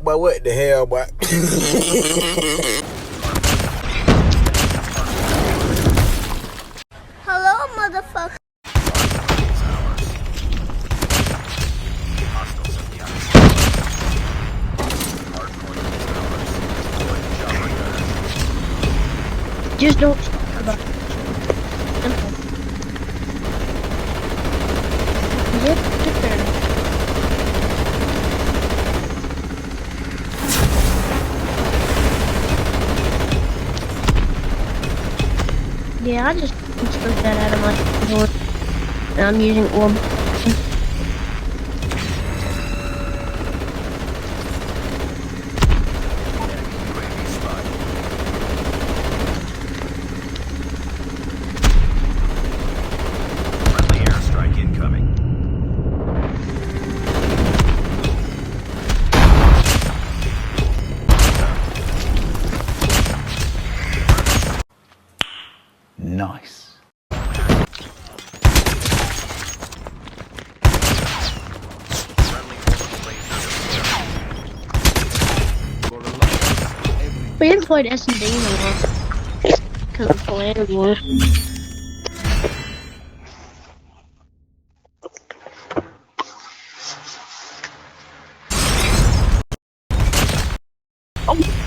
But what the hell, boy? Hello, motherfucker. Just don't talk about it. Simple. Yep, sit there. Yeah, I just took that out of my door. And I'm using orb. Friendly airstrike incoming. Nice. We haven't played S&D in a while. Because of Land War. Oh!